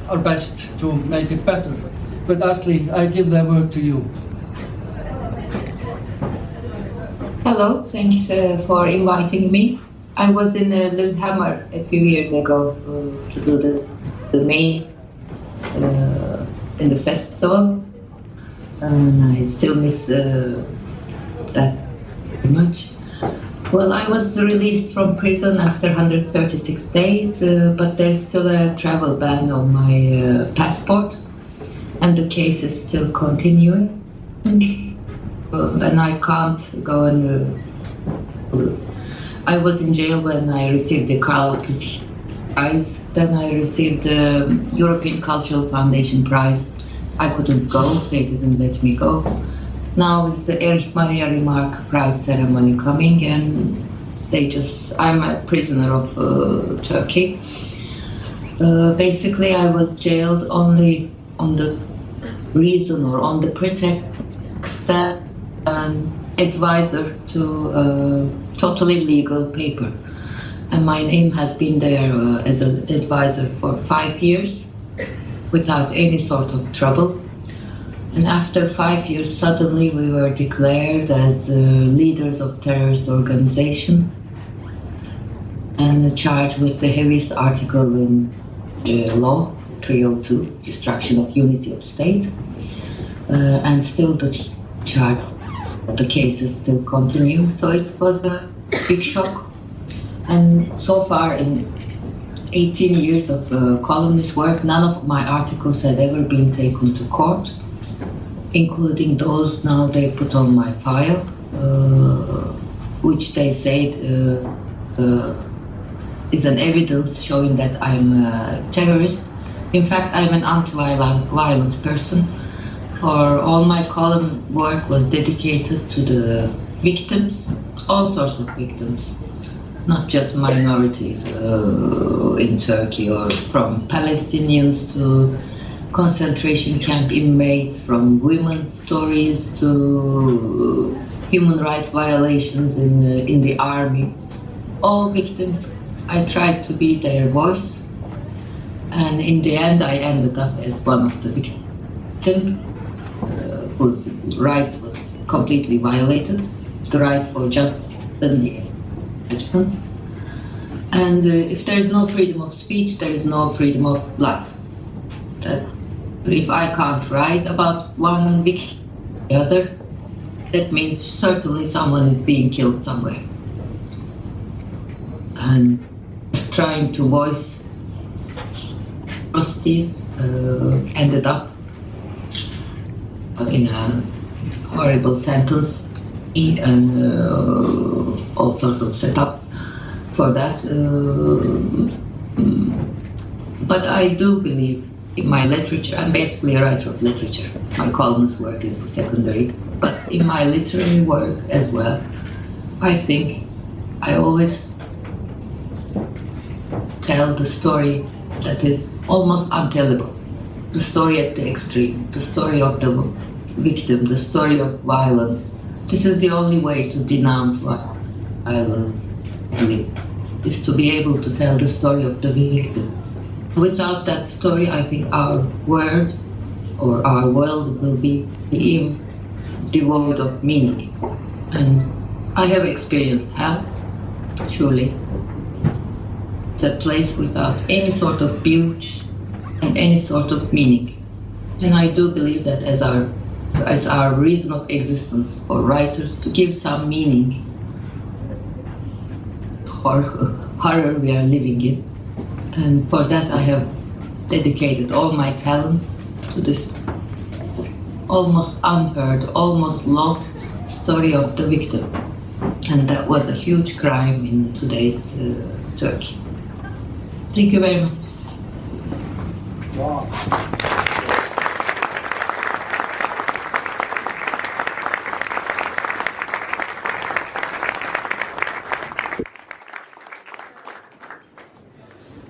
our best to make it better. But Asli, I give the word to you. Hello, thanks for inviting me. I was in Lillehammer a few years ago to do the main in the festival, and I still miss that very much. Well, I was released from prison after 136 days, but there's still a travel ban on my passport, and the case is still continuing. And I can't go and. I was in jail when I received the Carlton Prize. Then I received the European Cultural Foundation Prize. I couldn't go; they didn't let me go. Now it's the Erich Maria Remarque Prize ceremony coming, and I'm a prisoner of Turkey. Basically, I was jailed only on the reason or on the pretext that an advisor to a totally legal paper, and my name has been there as an advisor for 5 years without any sort of trouble. And after 5 years, suddenly we were declared as leaders of terrorist organization and charged with the heaviest article in the law, 302, destruction of unity of state, and still the charge. The cases still continue, so it was a big shock. And so far, in 18 years of columnist work, none of my articles had ever been taken to court, including those now they put on my file, which they said is an evidence showing that I'm a terrorist. In fact, I'm an anti-violent person. For all my column work was dedicated to the victims, all sorts of victims, not just minorities in Turkey, or from Palestinians to concentration camp inmates, from women's stories to human rights violations in the army. All victims. I tried to be their voice, and in the end I ended up as one of the victims. Whose rights was completely violated, the right for just judgment. And if there is no freedom of speech, there is no freedom of life. That if I can't write about one victim or the other, that means certainly someone is being killed somewhere. And trying to voice atrocities ended up in a horrible sentence and all sorts of setups for that. But I do believe in my literature. I'm basically a writer of literature. My columnist work is secondary. But in my literary work as well, I think I always tell the story that is almost untellable. The story at the extreme, the story of the victim, the story of violence. This is the only way to denounce violence, is to be able to tell the story of the victim. Without that story, I think our word or our world will be devoid of meaning. And I have experienced hell, surely. It's a place without any sort of beauty and any sort of meaning. And I do believe that as our reason of existence for writers, to give some meaning for horror we are living in. And for that I have dedicated all my talents to this almost unheard, almost lost story of the victim. And that was a huge crime in today's Turkey. Thank you very much. Wow.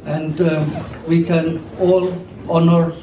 And we can all honor